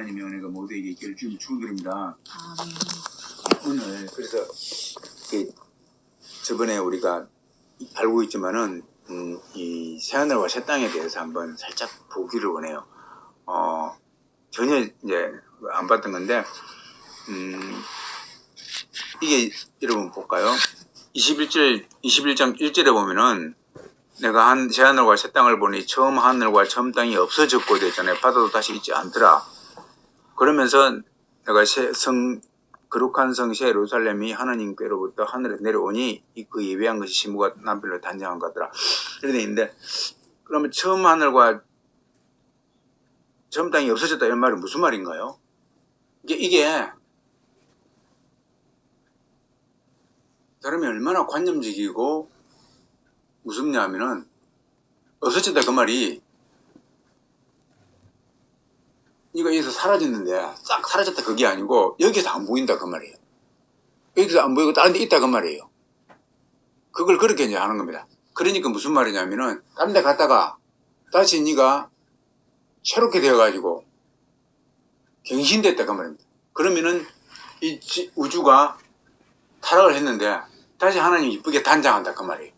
하나님의 은혜가 모두에게 있기를 주님 축원드립니다. 아멘. 오늘 그래서 저번에 우리가 알고 있지만은 이 새하늘과 새 땅에 대해서 한번 살짝 보기를 원해요. 전혀 이제 안 봤던 건데 이게 여러분 볼까요? 21장 1절에 보면은 내가 새하늘과 새 땅을 보니 처음 하늘과 처음 땅이 없어졌고 됐잖아요. 바다도 다시 있지 않더라. 그러면서 내가 거룩한 성 새 예루살렘이 하나님께로부터 하늘에 내려오니 그 예배한 것이 신부가 남편을 단장한 거더라. 이렇게 돼 있는데, 그러면 처음 하늘과 처음 땅이 없어졌다 이런 말이 무슨 말인가요? 이게 사람이 얼마나 관념적이고 무섭냐 하면은, 없어졌다 그 말이 이거 여기서 사라졌는데 싹 사라졌다 그게 아니고 여기서 안 보인다 그 말이에요. 여기서 안 보이고 다른 데 있다 그 말이에요. 그걸 그렇게 이제 하는 겁니다. 그러니까 무슨 말이냐면은 다른 데 갔다가 다시 네가 새롭게 되어가지고 갱신됐다 그 말입니다. 그러면은 이 우주가 타락을 했는데 다시 하나님 이쁘게 단장한다 그 말이에요.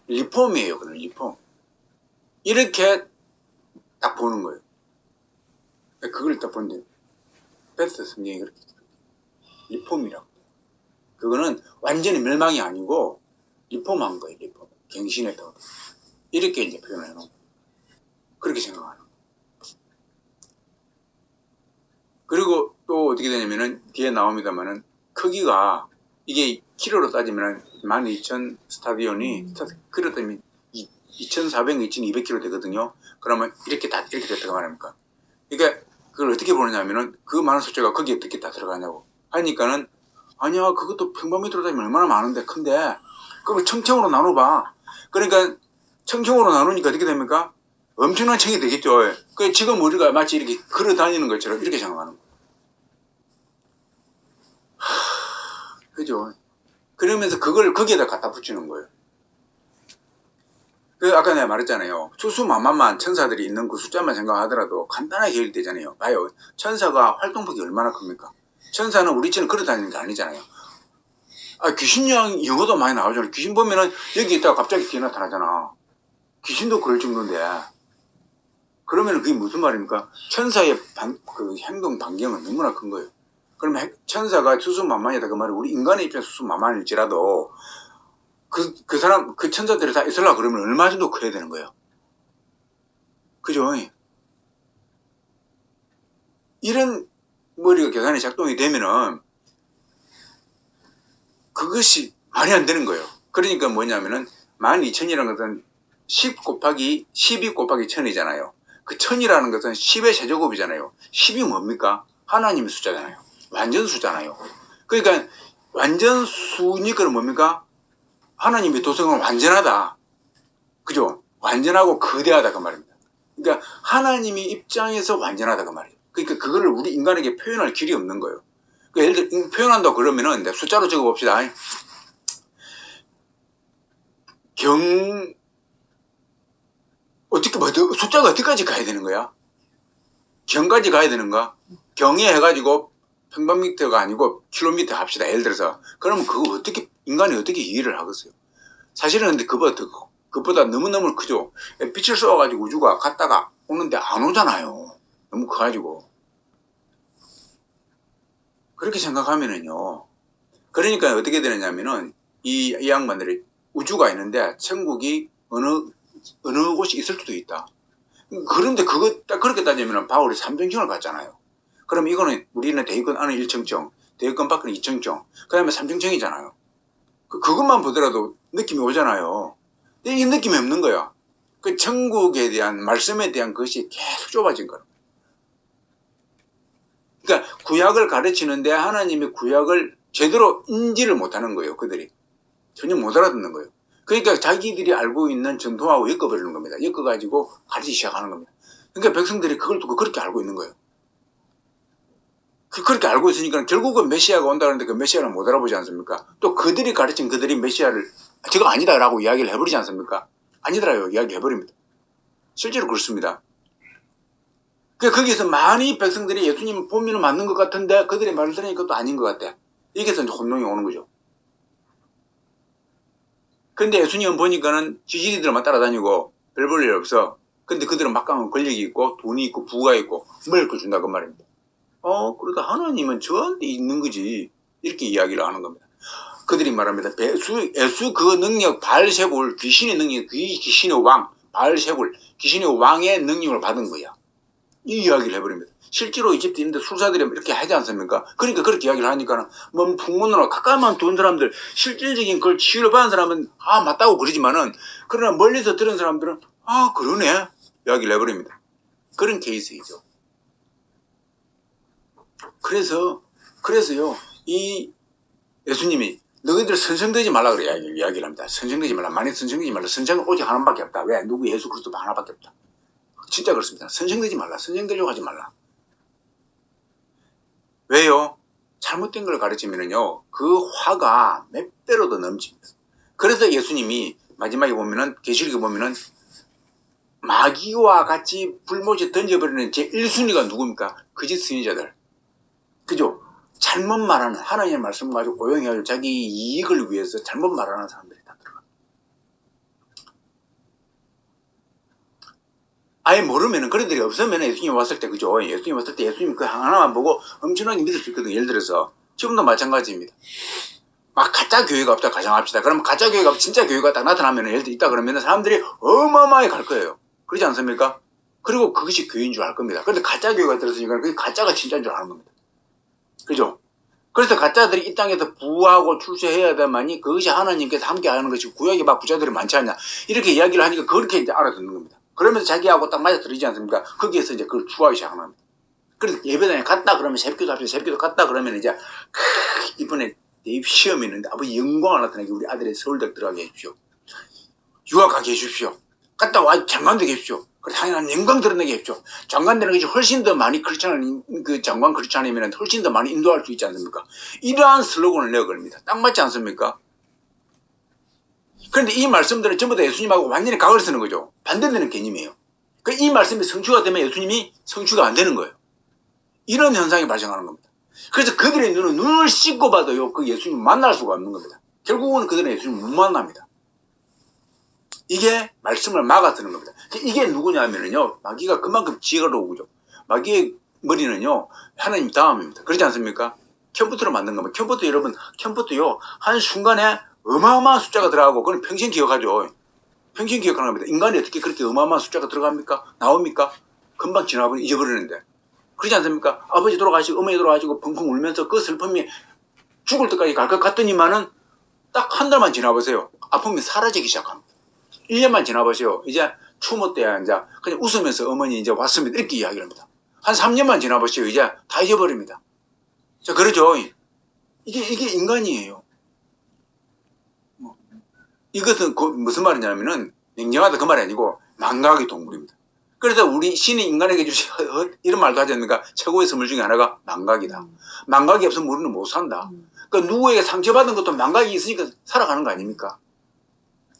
리폼이에요. 그런 리폼. 이렇게 딱 보는 거예요. 그걸 딱 보는데 베스트 성경이 그렇게 리폼이라고. 그거는 완전히 멸망이 아니고 리폼한 거예요. 리폼. 갱신했다고. 이렇게 이제 표현을 해놓은 거예요. 그렇게 생각하는 거예요. 그리고 또 어떻게 되냐면은 뒤에 나옵니다만은 크기가 이게 키로로 따지면 12,000 스타디온이 키로 따지면 2,400, 2,200km 되거든요. 그러면 이렇게 됐다고 말합니까? 그러니까 그걸 어떻게 보느냐면은 그 많은 숫자가 거기에 어떻게 다 들어가냐고 하니까는 아니야 그것도 평방미터로 따지면 얼마나 많은데 큰데 그걸 청청으로 나눠봐. 그러니까 청청으로 나누니까 어떻게 됩니까? 엄청난 청이 되겠죠. 그 지금 우리가 마치 이렇게 걸어 다니는 것처럼 이렇게 생각하는 거예요. 그죠? 그러면서 그걸 거기에다 갖다 붙이는 거예요. 그 아까 내가 말했잖아요. 수수만만만 천사들이 있는 그 숫자만 생각하더라도 간단하게 해결되잖아요. 봐요. 천사가 활동폭이 얼마나 큽니까? 천사는 우리처럼 걸어 다니는 게 아니잖아요. 귀신 영화도 많이 나오잖아요. 귀신 보면은 여기 있다가 갑자기 뒤에 나타나잖아. 귀신도 그럴 정도인데. 그러면 그게 무슨 말입니까? 천사의 그 행동 반경은 너무나 큰 거예요. 그러면 천사가 수수만만이다 그 말은 우리 인간의 입장에서 수수만만일지라도 그 사람, 그 천사들이 다 있으려고 그러면 얼마 정도 커야 되는 거예요. 그죠? 이런 머리가 계산이 작동이 되면은 그것이 말이 안 되는 거예요. 그러니까 뭐냐면은 12,000이라는 것은 10 곱하기 12 곱하기 1000이잖아요. 그 1000이라는 것은 10의 세제곱이잖아요. 10이 뭡니까? 하나님의 숫자잖아요. 완전수잖아요. 그러니까 완전수니까 뭡니까? 하나님의 도성은 완전하다. 그죠? 완전하고 거대하다 그 말입니다. 그러니까 하나님의 입장에서 완전하다 그 말이에요. 그러니까 그거를 우리 인간에게 표현할 길이 없는 거예요. 그러니까 예를 들어 표현한다고 그러면은 숫자로 적어봅시다. 숫자가 어디까지 가야 되는 거야? 경까지 가야 되는가? 경에 해가지고 평방미터가 아니고 킬로미터 합시다. 예를 들어서. 그러면 그거 인간이 어떻게 이해를 하겠어요? 사실은 근데 그것보다 너무너무 크죠. 빛을 쏘아가지고 우주가 갔다가 오는데 안 오잖아요. 너무 커가지고. 그렇게 생각하면은요. 그러니까 어떻게 되느냐면은 이 양반들이 우주가 있는데 천국이 어느 곳이 있을 수도 있다. 그런데 그렇게 따지면 바울이 3청정을 갔잖아요. 그럼 이거는 우리는 대유권 안은 1청정, 대유권 밖은 2청정, 그 다음에 3청정이잖아요. 그것만 보더라도 느낌이 오잖아요. 근데 이 느낌이 없는 거야. 그 천국에 대한 말씀에 대한 것이 계속 좁아진 거야. 그러니까 구약을 가르치는데 하나님의 구약을 제대로 인지를 못하는 거예요. 그들이 전혀 못 알아듣는 거예요. 그러니까 자기들이 알고 있는 전통하고 엮어버리는 겁니다. 엮어가지고 가르치기 시작하는 겁니다. 그러니까 백성들이 그걸 두고 그렇게 알고 있는 거예요. 그렇게 알고 있으니까 결국은 메시아가 온다는데 그 메시아를 못 알아보지 않습니까? 또 그들이 가르친 그들이 메시아를 저거 아니다라고 이야기를 해버리지 않습니까? 아니더라요. 이야기 해버립니다. 실제로 그렇습니다. 거기서 많이 백성들이 예수님 보면 맞는 것 같은데 그들의 말을 들으니까 또 아닌 것 같아. 여기서 이제 혼동이 오는 거죠. 근데 예수님은 보니까는 지지리들만 따라다니고 별 볼 일 없어. 근데 그들은 막강한 권력이 있고 돈이 있고 부가 있고 먹을 걸 준다 그 말입니다. 그러다 하나님은 저한테 있는 거지. 이렇게 이야기를 하는 겁니다. 그들이 말합니다. 예수 그 능력 바알세불 귀신의 능력 귀신의 왕 바알세불 귀신의 왕의 능력을 받은 거야. 이 이야기를 해버립니다. 실제로 이집트인들 술사들이 이렇게 하지 않습니까? 그러니까 그렇게 이야기를 하니까는 뭐 풍문으로 가까이만 둔 사람들 실질적인 그걸 치유를 받은 사람은 맞다고 그러지만은 그러나 멀리서 들은 사람들은 그러네 이야기를 해버립니다. 그런 케이스이죠. 그래서요 이 예수님이 너희들 선생되지 말라 그래 이야기를 합니다. 선생되지 말라. 많이 선생되지 말라. 선생은 오직 하나밖에 없다. 왜? 누구 예수 그리스도 하나밖에 없다. 진짜 그렇습니다. 선생되지 말라. 선생되려고 하지 말라. 왜요? 잘못된 걸 가르치면은요, 그 화가 몇 배로 더 넘칩니다. 그래서 예수님이 마지막에 보면은, 계시록에 보면은, 마귀와 같이 불못에 던져버리는 제 1순위가 누굽니까? 거짓 스님자들. 그죠? 잘못 말하는, 하나님의 말씀을 가지고 오용해가지고 자기 이익을 위해서 잘못 말하는 사람들이 다 들어갑니다. 아예 모르면은 그런 일이 없으면 예수님 왔을 때 그죠? 예수님 왔을 때 예수님 그 하나만 보고 엄청나게 믿을 수 있거든요. 예를 들어서 지금도 마찬가지입니다. 막 가짜 교회가 없다 가정합시다. 그러면 가짜 교회가 진짜 교회가 딱 나타나면 예를 들어 있다 그러면 사람들이 어마어마하게 갈 거예요. 그렇지 않습니까? 그리고 그것이 교회인 줄 알 겁니다. 그런데 가짜 교회가 들었으니까 그게 가짜가 진짜인 줄 아는 겁니다. 그죠? 그래서 가짜들이 이 땅에서 부하고 출세해야 되만이 그것이 하나님께서 함께 하는 것이 구약에 막 부자들이 많지 않냐 이렇게 이야기를 하니까 그렇게 이제 알아듣는 겁니다. 그러면서 자기하고 딱 맞아 들리지 않습니까? 거기에서 이제 그걸 추구하기 시작합니다. 그래서 예배당에 갔다 그러면 새벽기도 합시다. 새벽기도 갔다 그러면 이제 이번에 대입 시험이 있는데 아버지 영광을 나타내게 우리 아들의 서울대 들어가게 해주십시오. 유학 가게 해주십시오. 갔다 와 장관 되게 해주십시오. 그래서 당연한 영광 드러내게 해주십시오. 장관 되는 것이 훨씬 더 많이 크리스찬 그 장관 크리스찬이면 훨씬 더 많이 인도할 수 있지 않습니까? 이러한 슬로건을 내어걸립니다. 딱 맞지 않습니까? 그런데 이 말씀들은 전부 다 예수님하고 완전히 각을 쓰는 거죠. 반대되는 개념이에요. 이 말씀이 성취가 되면 예수님이 성취가 안 되는 거예요. 이런 현상이 발생하는 겁니다. 그래서 그들의 눈을 씻고 봐도요, 그 예수님 만날 수가 없는 겁니다. 결국은 그들은 예수님 못 만납니다. 이게 말씀을 막아드는 겁니다. 이게 누구냐면요, 마귀가 그만큼 지혜로우죠. 마귀의 머리는요, 하나님 다음입니다. 그렇지 않습니까? 컴퓨터로 만든 겁니다. 컴퓨터 여러분, 컴퓨터요, 한순간에 어마어마한 숫자가 들어가고, 그건 평생 기억하죠. 평생 기억하는 겁니다. 인간이 어떻게 그렇게 어마어마한 숫자가 들어갑니까? 나옵니까? 금방 지나버리고 잊어버리는데. 그렇지 않습니까? 아버지 돌아가시고 어머니 돌아가시고 펑펑 울면서 그 슬픔이 죽을 때까지 갈 것 같더니만은 딱 한 달만 지나보세요. 아픔이 사라지기 시작합니다. 1년만 지나보세요. 이제 추모 때야 이제 그냥 웃으면서 어머니 이제 왔습니다. 이렇게 이야기를 합니다. 한 3년만 지나보세요. 이제 다 잊어버립니다. 자, 그러죠. 이게 인간이에요. 이것은 무슨 말이냐면은 냉정하다 그 말이 아니고 망각의 동물입니다. 그래서 우리 신이 인간에게 주신 이런 말도 하지 않습니까? 최고의 선물 중에 하나가 망각이다. 망각이 없으면 우리는 못 산다. 그러니까 누구에게 상처받은 것도 망각이 있으니까 살아가는 거 아닙니까?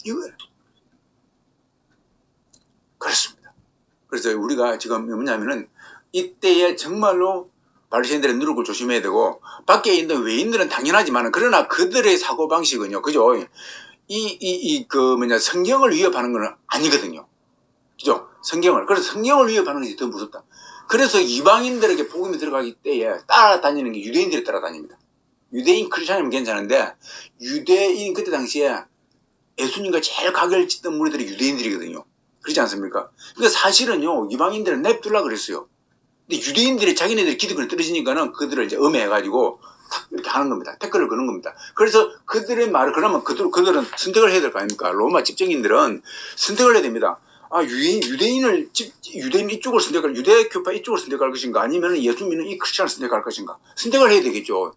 이거예요. 그렇습니다. 그래서 우리가 지금 뭐냐면은 이때에 정말로 바리새인들의 누룩을 조심해야 되고 밖에 있는 외인들은 당연하지만 그러나 그들의 사고방식은요. 그죠? 성경을 위협하는 건 아니거든요. 그죠? 성경을. 그래서 성경을 위협하는 것이 더 무섭다. 그래서 이방인들에게 복음이 들어가기 때에 따라다니는 게 유대인들이 따라다닙니다. 유대인 크리스찬이면 괜찮은데 유대인 그때 당시에 예수님과 제일 각을 짓던 무리들이 유대인들이거든요. 그렇지 않습니까? 그러니까 사실은요 이방인들은 냅둘라 그랬어요. 근데 유대인들이 자기네들이 기득권이 떨어지니까는 그들을 이제 음해해가지고 이렇게 하는 겁니다. 태클을 거는 겁니다. 그래서 그들의 말을 그러면 그들은 선택을 해야 될 거 아닙니까? 로마 집정인들은 선택을 해야 됩니다. 유대인 이쪽을 선택할, 유대교파 이쪽을 선택할 것인가 아니면 예수 믿는 이 크리스천을 선택할 것인가 선택을 해야 되겠죠.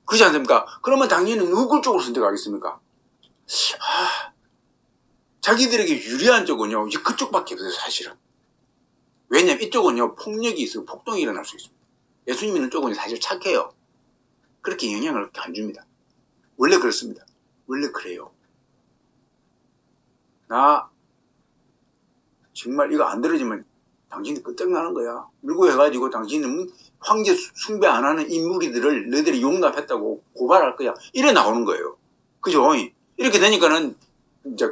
그렇지 않습니까? 그러면 당연히 누굴 쪽으로 선택하겠습니까? 자기들에게 유리한 쪽은요 그쪽밖에 없어요 사실은. 왜냐면 이쪽은요 폭력이 있어요. 폭동이 일어날 수 있습니다. 예수 믿는 쪽은 사실 착해요. 그렇게 영향을 안 줍니다. 원래 그렇습니다. 원래 그래요. 나 정말 이거 안 들어지면 당신이 끝장나는 거야. 밀고 해가지고 당신은 황제 숭배 안 하는 이 무리들을 너희들이 용납했다고 고발할 거야. 이래 나오는 거예요. 그죠? 이렇게 되니까는 이제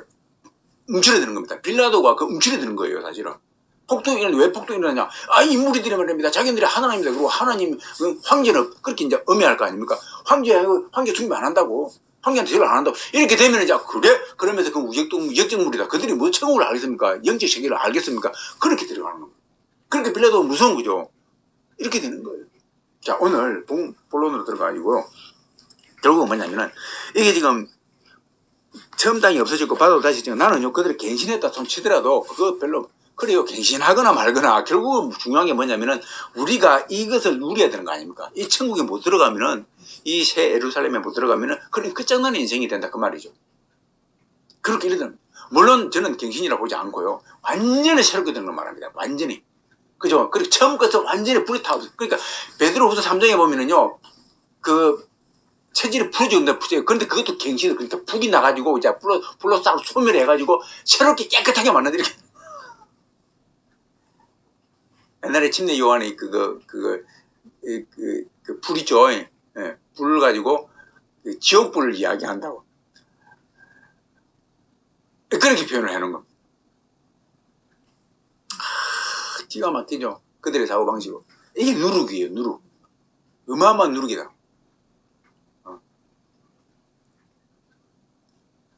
움츠러드는 겁니다. 빌라도가 그 움츠러드는 거예요, 사실은. 폭동이 일어나는데 왜 폭동이 일어나냐? 아, 이 무리들이 말입니다. 자기들이 하나님이다. 그리고 하나님, 황제는 그렇게 이제 엄해할 거 아닙니까? 황제 숭배 안 한다고. 황제한테 절을 안 한다고. 이렇게 되면 이제, 그래? 그러면서 그 무역적 무리다. 그들이 뭐 천국을 알겠습니까? 영적 세계를 알겠습니까? 그렇게 들어가는 겁니다. 그렇게 빌라도가 무서운 거죠. 이렇게 되는 거예요. 자, 오늘 본론으로 들어가지고, 결국은 뭐냐면은, 이게 지금, 처음 땅이 없어졌고, 바다도 다시 지금 나는요, 그들이 갱신했다 손 치더라도, 그거 별로, 그래요. 갱신하거나 말거나, 결국은 중요한 게 뭐냐면은, 우리가 이것을 누려야 되는 거 아닙니까? 이 천국에 못 들어가면은, 이 새 예루살렘에 못 들어가면은, 그런 끝장나는 인생이 된다. 그 말이죠. 그렇게 이래 됩니다. 물론 저는 갱신이라고 보지 않고요. 완전히 새롭게 되는 걸 말합니다. 완전히. 그죠? 그리고 처음부터 완전히 불이 타고, 그러니까, 베드로후서 3장에 보면은요, 그, 체질이 풀어지는데 풀어져요. 그런데 그것도 갱신을, 그러니까 불이 나가지고, 이제 불로 싹 소멸해가지고, 새롭게 깨끗하게 만든다. 이렇게. 옛날에 침례 요한이 그 불이죠. 예. 불을 가지고, 지옥불을 이야기한다고. 그렇게 표현을 해놓은 겁니다. 기가 막히죠. 그들의 사고방식으로. 이게 누룩이에요, 누룩. 어마어마한 누룩이다.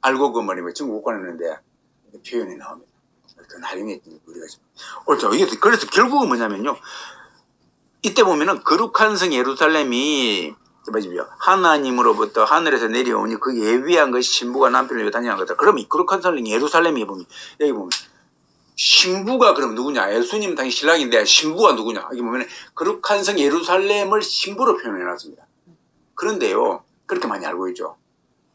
알고 그 말이면 전국 못 가는데 표현이 나옵니다. 그 나중에 우리가 지금. 그래서 결국은 뭐냐면요. 이때 보면은 거룩한 성 예루살렘이 하나님으로부터 하늘에서 내려오니 그 예비한 것이 신부가 남편을 위해 단장한 거다. 그럼 이 거룩한 성 예루살렘이 보면 여기 보면 신부가 그럼 누구냐? 예수님 당시 신랑인데 신부가 누구냐? 여기 보면 거룩한 성 예루살렘을 신부로 표현해놨습니다. 그런데요, 그렇게 많이 알고 있죠.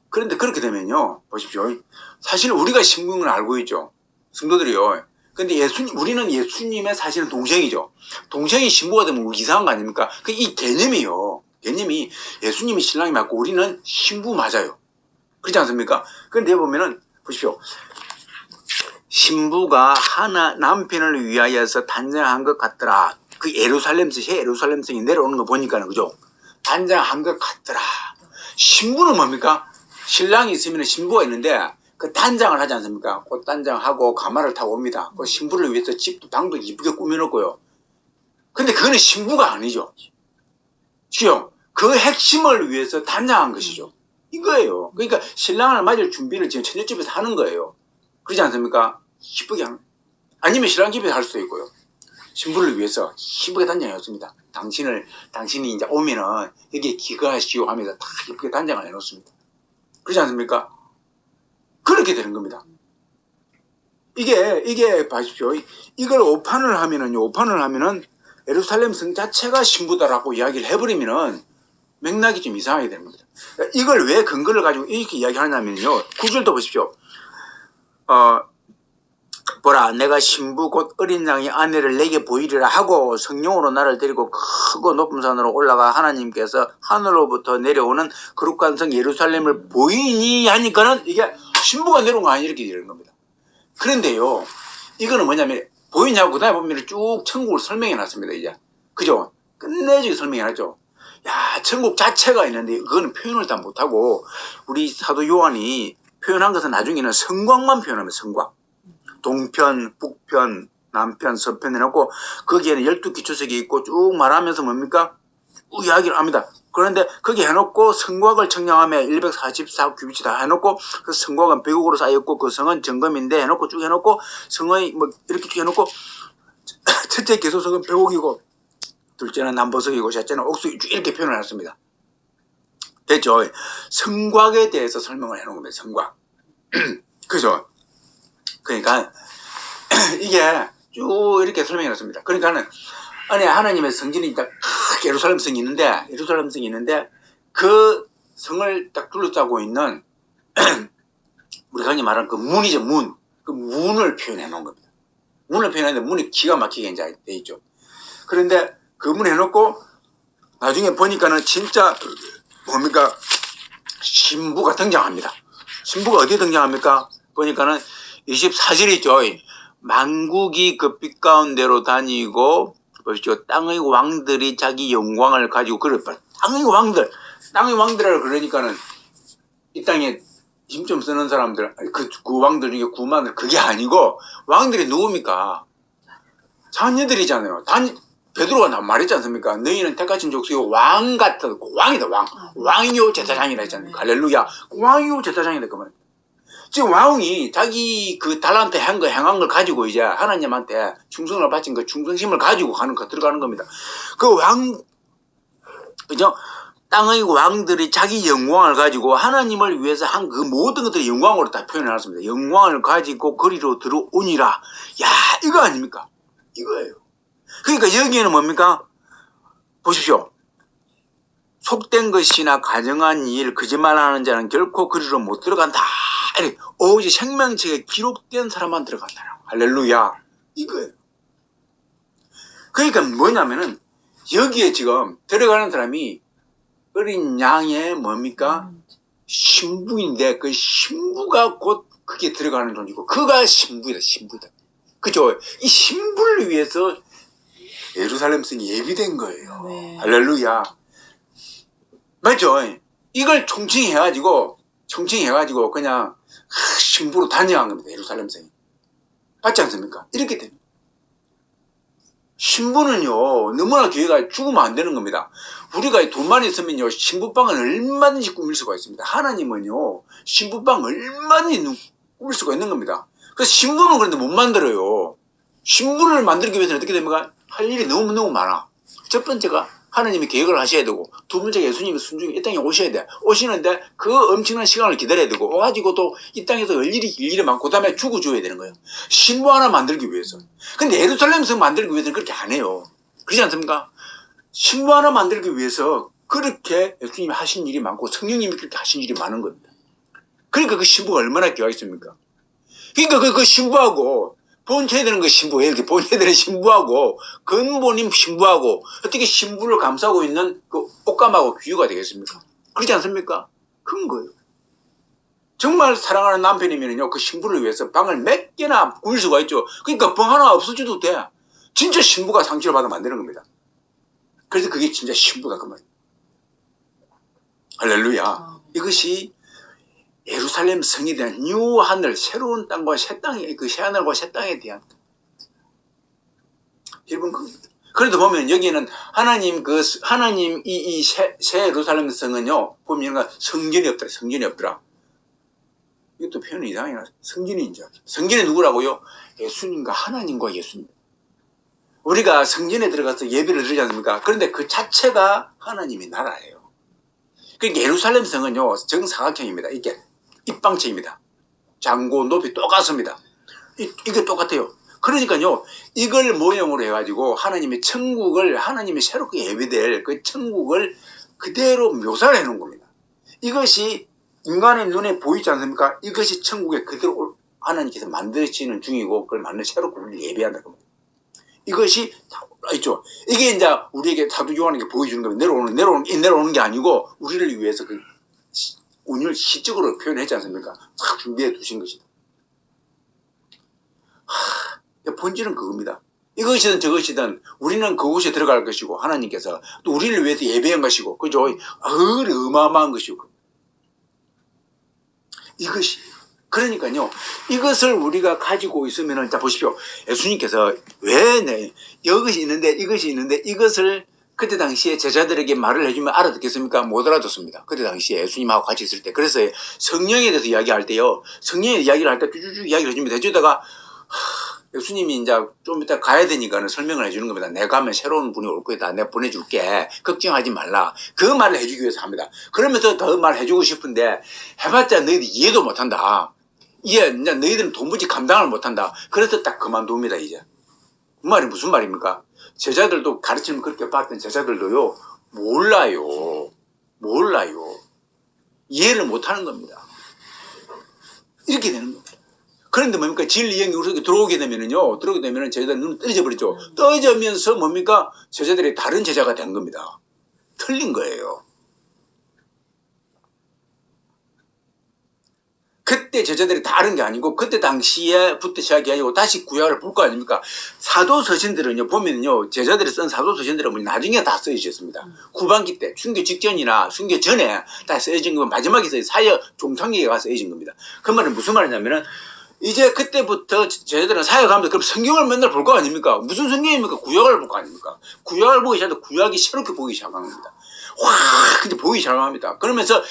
그런데 그렇게 되면요, 보십시오. 사실 우리가 신부인 걸 알고 있죠. 성도들이요. 근데 우리는 예수님의 사실은 동생이죠. 동생이 신부가 되면 이상한 거 아닙니까? 이 개념이요. 개념이 예수님이 신랑이 맞고 우리는 신부 맞아요. 그렇지 않습니까? 그런데 보면은, 보십시오. 신부가 남편을 위하여서 단장한 것 같더라. 그 새 예루살렘성이 내려오는 거 보니까는, 그죠? 단장한 것 같더라. 신부는 뭡니까? 신랑이 있으면 신부가 있는데, 그 단장을 하지 않습니까? 꽃 단장하고 가마를 타고 옵니다. 그 신부를 위해서 집도 방도 이쁘게 꾸며놓고요. 근데 그거는 신부가 아니죠. 그죠? 그 핵심을 위해서 단장한 것이죠. 이거예요. 그러니까 신랑을 맞을 준비를 지금 처녀집에서 하는 거예요. 그렇지 않습니까? 이쁘게 하는. 아니면 신랑 집에서 할 수도 있고요. 신부를 위해서 이쁘게 단장해놓습니다. 당신이 이제 오면은 여기에 기거하시오 하면서 다 이쁘게 단장을 해놓습니다. 그렇지 않습니까? 그렇게 되는 겁니다. 이게 봐십시오. 이걸 오판을 하면은 예루살렘 성 자체가 신부다라고 이야기를 해버리면은 맥락이 좀 이상하게 되는 겁니다. 이걸 왜 근거를 가지고 이렇게 이야기하냐면요. 구절도 보십시오. 보라, 내가 신부 곧 어린 양의 아내를 내게 보이리라 하고 성령으로 나를 데리고 크고 높은 산으로 올라가 하나님께서 하늘로부터 내려오는 거룩한 성 예루살렘을 보이니 하니까는 이게 신부가 내려온 거 아니 이렇게 되는 겁니다. 그런데요, 이거는 뭐냐면 보이냐고 그다음에 보면 쭉 천국을 설명해 놨습니다. 이제 그죠? 끝내주게 설명해 놨죠. 야, 천국 자체가 있는데 그거는 표현을 다 못하고 우리 사도 요한이 표현한 것은 나중에는 성곽만 표현하면 성곽. 동편, 북편, 남편, 서편 해놓고 거기에는 12기초석이 있고 쭉 말하면서 뭡니까? 이야기를 합니다. 그런데 거기 해놓고 성곽을 청량하며 144규빗이 다 해놓고 그 성곽은 백옥으로 쌓였고 그 성은 정금인데 해놓고 쭉 해놓고 성의 뭐 이렇게 쭉 해놓고 첫째 개소석은 백옥이고 둘째는 남보석이고 셋째는 옥석이 쭉 이렇게 표현을 했습니다. 됐죠? 성곽에 대해서 설명을 해놓은 겁니다. 성곽. 그죠? 그러니까 이게 쭉 이렇게 설명해 놨습니다. 그러니까는 안에 하나님의 성전이 딱 예루살렘 성이 있는데 그 성을 딱 둘러싸고 있는 우리가 흔히 말하는 그 문이죠. 그 문을 표현해 놓은 겁니다. 문을 표현하는데 문이 기가 막히게 이제 돼 있죠. 그런데 그 문 해놓고 나중에 보니까는 진짜 뭡니까? 신부가 등장합니다. 신부가 어디에 등장합니까? 보니까는 24절 있죠. 만국이 그 빛 가운데로 다니고 보시죠. 땅의 왕들이 자기 영광을 가지고 땅의 왕들을 그러니까는 이 땅에 힘 좀 쓰는 사람들 그 왕들 중에 구만들 그게 아니고 왕들이 누굽니까? 자녀들이잖아요. 베드로가 말했지 않습니까? 너희는 택하신 족속이 왕 같다. 왕이다 왕. 왕이요 제사장이라 했잖아요. 할렐루야. 왕이요 제사장이다 그 말. 지금 왕이 자기 그 달란트 행한 걸 가지고 이제 하나님한테 충성을 바친 그 충성심을 가지고 들어가는 겁니다. 그 그죠? 땅의 왕들이 자기 영광을 가지고 하나님을 위해서 한 그 모든 것들을 영광으로 다 표현해놨습니다. 영광을 가지고 거리로 들어오니라. 야, 이거 아닙니까? 이거예요. 그러니까 여기에는 뭡니까? 보십시오. 속된 것이나 가정한 일, 거짓말하는 자는 결코 그리로 못 들어간다. 오직 생명책에 기록된 사람만 들어간다. 할렐루야. 이거예요. 그러니까 뭐냐면은 여기에 지금 들어가는 사람이 어린 양의 뭡니까? 신부인데 그 신부가 곧 그게 들어가는 존재고 그가 신부이다. 그죠? 이 신부를 위해서 예루살렘 성이 예비된 거예요. 네. 할렐루야. 맞죠? 이걸 총칭해가지고 그냥 신부로 다녀간 겁니다. 예루살렘 성이. 맞지 않습니까? 이렇게 됩니다. 신부는요 너무나 교회가 죽으면 안 되는 겁니다. 우리가 돈만 있으면요 신부방은 얼마든지 꾸밀 수가 있습니다. 하나님은요 신부방 얼마든지 꾸밀 수가 있는 겁니다. 그래서 신부는 그런데 못 만들어요. 신부를 만들기 위해서는 어떻게 됩니까? 할 일이 너무너무 많아. 첫 번째가 하나님이 계획을 하셔야 되고, 두 번째가 예수님이 순종이 이 땅에 오셔야 돼. 오시는데 그 엄청난 시간을 기다려야 되고, 와가지고 또 이 땅에서 할 일이 많고, 그 다음에 죽어줘야 되는 거예요. 신부 하나 만들기 위해서. 근데 예루살렘 성 만들기 위해서는 그렇게 안 해요. 그렇지 않습니까? 신부 하나 만들기 위해서 그렇게 예수님이 하신 일이 많고, 성령님이 그렇게 하신 일이 많은 겁니다. 그러니까 그 신부가 얼마나 귀하겠습니까? 그러니까 그 신부하고, 본체에 되는 그 신부, 이렇게 본체에 되는 신부하고, 근본인 신부하고, 어떻게 신부를 감싸고 있는 그 옷감하고 비유가 되겠습니까? 그렇지 않습니까? 그런 거예요. 정말 사랑하는 남편이면요, 그 신부를 위해서 방을 몇 개나 꾸밀 수가 있죠. 그러니까 방 하나 없어져도 돼. 진짜 신부가 상처를 받으면 안 되는 겁니다. 그래서 그게 진짜 신부다, 그 말이에요. 할렐루야. 이것이 예루살렘 성에 대한 뉴 하늘, 새로운 땅과 새 땅에, 그 새 하늘과 새 땅에 대한. 여러분, 그래도 보면 여기는 하나님 이 새 예루살렘 성은요, 보면 성전이 없더라. 이것도 표현이 이상해요. 성전이 누구라고요? 예수님과 하나님과 예수님. 우리가 성전에 들어가서 예배를 드리지 않습니까? 그런데 그 자체가 하나님의 나라예요. 그러니까 예루살렘 성은요, 정사각형입니다. 이게 입방체입니다. 장고 높이 똑같습니다. 이게 똑같아요. 그러니까요, 이걸 모형으로 해가지고 하나님의 천국을, 하나님이 새롭게 예배될 그 천국을 그대로 묘사를 해놓은 겁니다. 이것이 인간의 눈에 보이지 않습니까? 이것이 천국에 그대로 하나님께서 만드시는 중이고, 그걸 새롭게 우리를 예배한다는 겁니다. 이것이 다 있죠. 이게 이제 우리에게 사도 요한에게 보여주는 겁니다. 내려오는 게 아니고, 우리를 위해서 그 운율 시적으로 표현했지 않습니까? 싹 준비해 두신 것이다. 본질은 그겁니다. 이것이든 저것이든 우리는 그곳에 들어갈 것이고, 하나님께서 또 우리를 위해서 예배한 것이고, 그죠? 어마어마한 것이고. 이것이. 그러니까요, 이것을 우리가 가지고 있으면은, 자, 보십시오. 예수님께서 이것이 있는데, 이것을 그때 당시에 제자들에게 말을 해주면 알아듣겠습니까? 못 알아듣습니다. 그때 당시에 예수님하고 같이 있을 때. 그래서 성령에 대해서 이야기할 때요, 성령에 이야기를 할 때 쭈쭈쭈 이야기를 해줍니다. 해주다가, 예수님이 이제 좀 이따 가야 되니까는 설명을 해주는 겁니다. 내가 가면 새로운 분이 올 거다. 내가 보내줄게. 걱정하지 말라. 그 말을 해주기 위해서 합니다. 그러면서 더 말 해주고 싶은데, 해봤자 너희들 이해도 못한다. 이제 너희들은 도무지 감당을 못한다. 그래서 딱 그만둡니다, 이제. 그 말이 무슨 말입니까? 제자들도 가르치면 그렇게 봤던 제자들도요, 몰라요. 이해를 못하는 겁니다. 이렇게 되는 겁니다. 그런데 뭡니까? 진리 영이 우리에게 들어오게 되면은 제자들 눈을 떠져버리죠. 떠져면서 뭡니까? 제자들이 다른 제자가 된 겁니다. 틀린 거예요. 그때 제자들이 다 아는 게 아니고 그때 당시에부터 시작해가지고 다시 구약을 볼 거 아닙니까? 사도 서신들은요 보면요 제자들이 쓴 사도 서신들은 나중에 다 쓰여졌습니다. 후반기 때 순교 직전이나 순교 전에 다 쓰여진 거 마지막에 사역 종창기에 가서 쓰여진 겁니다. 그 말은 무슨 말이냐면은 이제 그때부터 제자들은 사역하면서 그럼 성경을 맨날 볼 거 아닙니까? 무슨 성경입니까? 구약을 볼 거 아닙니까? 구약을 보기 시작해서 구약이 새롭게 보기 시작한 겁니다. 확 이제 보기 시작합니다. 그러면서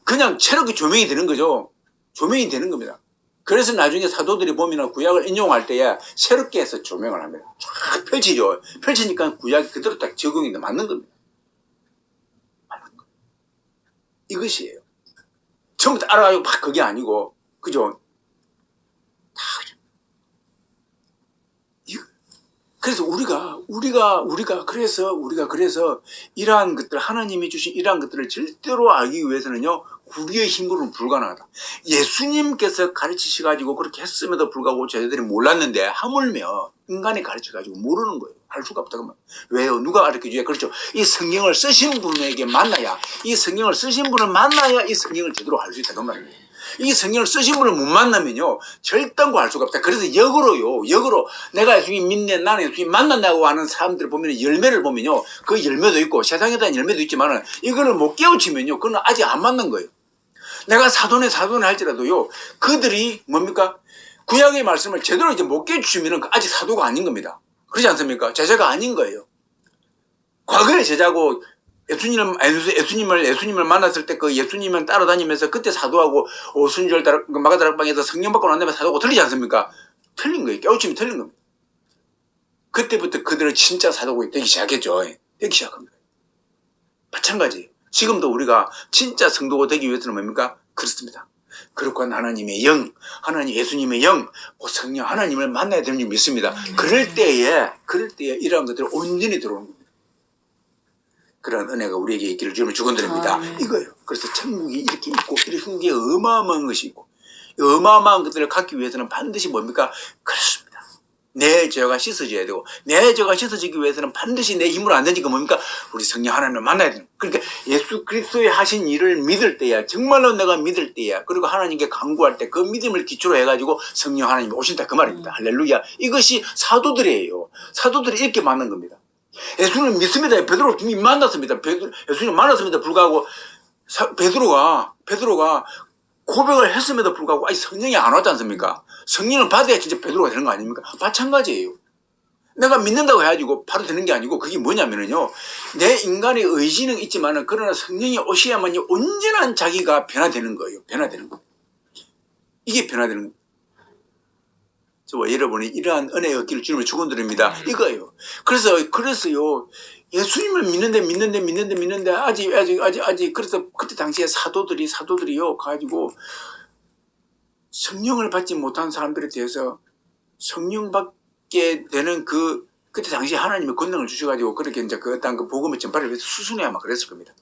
그냥 새롭게 조명이 되는 거죠. 조명이 되는 겁니다. 그래서 나중에 사도들이 보면 구약을 인용할 때에 새롭게 해서 조명을 합니다. 쫙 펼치죠. 펼치니까 구약이 그대로 딱 적용이 맞는 겁니다. 맞는 거. 이것이에요. 전부 다 알아가지고 막 그게 아니고, 그죠? 다 그래서 우리가 그래서 이러한 것들, 하나님이 주신 이러한 것들을 절대로 알기 위해서는요, 우리의 힘으로는 불가능하다. 예수님께서 가르치셔가지고 그렇게 했음에도 불구하고 저희들이 몰랐는데, 하물며 인간이 가르쳐가지고 모르는 거예요. 알 수가 없다. 그러면. 왜요? 누가 가르쳐줘야? 그렇죠. 이 성경을 쓰신 분에게 만나야, 이 성경을 쓰신 분을 만나야 이 성경을 제대로 알 수 있다. 그 말이에요. 이 성경을 쓰신 분을 못 만나면요 절단고 할 수가 없다. 그래서 역으로 내가 예수님 믿네, 나는 예수님 만난다고 하는 사람들 보면 열매를 보면요 그 열매도 있고 세상에 대한 열매도 있지만은 이거를 못 깨우치면요 그건 아직 안 맞는 거예요. 내가 사도네 할지라도요 그들이 뭡니까 구약의 말씀을 제대로 이제 못 깨우치면은 아직 사도가 아닌 겁니다. 그렇지 않습니까? 제자가 아닌 거예요. 과거의 제자고 예수님을 만났을 때 그 예수님을 따라다니면서 그때 사도하고 오순절 마가다락방에서 성령 받고 난 다음에 사도하고 틀리지 않습니까? 틀린 거예요. 깨우침이 틀린 겁니다. 그때부터 그들은 진짜 사도가 되기 시작했죠. 되기 시작합니다. 마찬가지. 지금도 우리가 진짜 성도가 되기 위해서는 뭡니까? 그렇습니다. 그렇고 하나님의 영, 하나님 예수님의 영, 성령 하나님을 만나야 되는 줄 믿습니다. 그럴 때에 이러한 것들이 온전히 들어오는 겁니다. 그런 은혜가 우리에게 있기를 주님을 축원드립니다. 이거예요. 그래서 천국이 이렇게 있고 이런 게 어마어마한 것이 있고 어마어마한 것들을 갖기 위해서는 반드시 뭡니까? 그렇습니다. 내 죄가 씻어져야 되고 내 죄가 씻어지기 위해서는 반드시 내 힘으로 안 되니까 뭡니까? 우리 성령 하나님을 만나야 되는. 그러니까 예수 그리스도의 하신 일을 믿을 때야, 정말로 내가 믿을 때야, 그리고 하나님께 간구할 때 그 믿음을 기초로 해가지고 성령 하나님이 오신다 그 말입니다. 할렐루야. 이것이 사도들이에요. 사도들이 이렇게 만난 겁니다. 예수님 믿습니다. 베드로 이미 만났습니다. 예수님 만났음에도 불구하고 베드로가 고백을 했음에도 불구하고 아직 성령이 안 왔지 않습니까? 성령을 받아야 진짜 베드로가 되는 거 아닙니까? 마찬가지예요. 내가 믿는다고 해가지고 바로 되는 게 아니고 그게 뭐냐면요. 내 인간의 의지는 있지만은 그러나 성령이 오셔야만이 온전한 자기가 변화되는 거예요. 변화되는 거. 이게 변화되는 거예요. 저와 여러분이 이러한 은혜의 얻기를 주님을 축원드립니다. 이거예요. 그래서요. 예수님을 믿는데 아직 그래서 그때 당시에 사도들이요 가지고 성령을 받지 못한 사람들에 대해서 성령 받게 되는 그때 당시에 하나님의 권능을 주셔가지고 그렇게 이제 그 어떤 그 복음의 전파를 위해서 수순해 아마 그랬을 겁니다.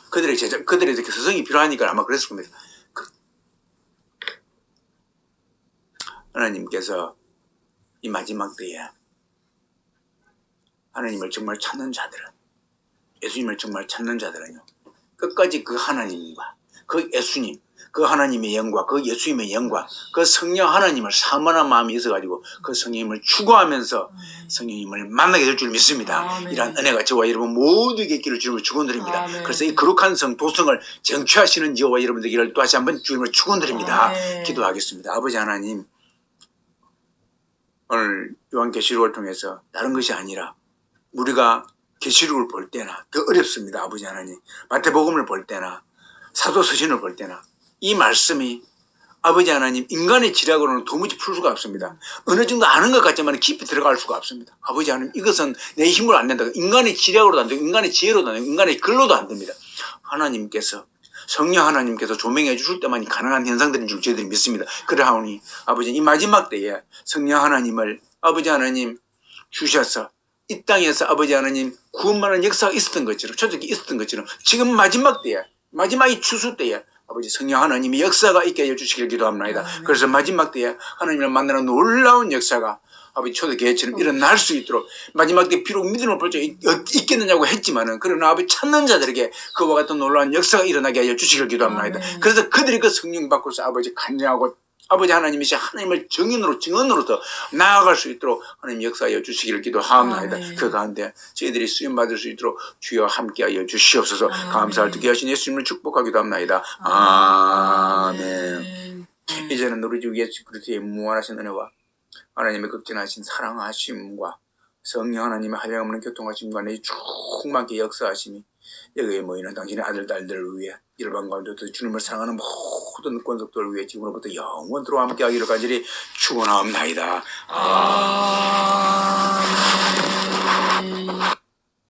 그들의 스승이 필요하니까 아마 그랬을 겁니다. 하나님께서 이 마지막 때에 하나님을 정말 찾는 자들은, 예수님을 정말 찾는 자들은요, 끝까지 그 하나님과 그 예수님, 그 하나님의 영과 그 예수님의 영과 그 성령 하나님을 사모하는 마음이 있어가지고 그 성령님을 추구하면서 성령님을 만나게 될 줄 믿습니다. 아멘. 이러한 은혜가 저와 여러분 모두에게 있기를 주님을 축원드립니다. 아멘. 그래서 이 거룩한 성 도성을 정취하시는 저와 여러분 되기를 또 다시 한번 주님을 축원드립니다. 기도하겠습니다. 아버지 하나님, 오늘 요한계시록을 통해서 다른 것이 아니라 우리가 계시록을 볼 때나 더 어렵습니다. 아버지 하나님, 마태복음을 볼 때나 사도서신을 볼 때나 이 말씀이 아버지 하나님 인간의 지략으로는 도무지 풀 수가 없습니다. 어느 정도 아는 것 같지만 깊이 들어갈 수가 없습니다. 아버지 하나님, 이것은 내 힘으로 안 된다. 인간의 지략으로도 안 되고 인간의 지혜로도 안 되고 인간의 글로도 안 됩니다. 하나님께서, 성령 하나님께서 조명해 주실 때만이 가능한 현상들인 줄 저희들이 믿습니다. 그러하오니 아버지, 이 마지막 때에 성령 하나님을 아버지 하나님 주셔서 이 땅에서 아버지 하나님 구원만한 역사가 있었던 것처럼, 초대기 있었던 것처럼 지금 마지막 때에, 마지막 이 추수 때에 아버지 성령 하나님의 역사가 있게 해주시길 기도합니다. 그래서 마지막 때에 하나님을 만나는 놀라운 역사가 아버지 초대교회처럼 일어날 수 있도록 마지막 때 비록 믿음을 볼 수 있겠느냐고 했지만은 그러나 아버지 찾는 자들에게 그와 같은 놀라운 역사가 일어나게 하여 주시길 기도합니다. 그래서 그들이 그 성령 받고서 아버지 간증하고 아버지 하나님이시 하나님을 증언으로서 나아갈 수 있도록 하나님 역사하여 주시기를 기도합니다. 그 가운데 저희들이 쓰임 받을 수 있도록 주여 함께하여 주시옵소서. 감사를 듣게 하신 예수님을 축복하기도 합니다. 아멘. 이제는 우리 주 예수 그리스도의 무한하신 은혜와 하나님의 극진하신 사랑하심과 성령 하나님의 한량없는 교통하심과 내 충만케 역사하심이 여기에 모이는 당신의 아들 딸들을 위해 일반 가운데도 주님을 사랑하는 모든 권속들을 위해 지금으로부터 영원토록 함께하기를 간절히 축원하옵나이다. 아멘.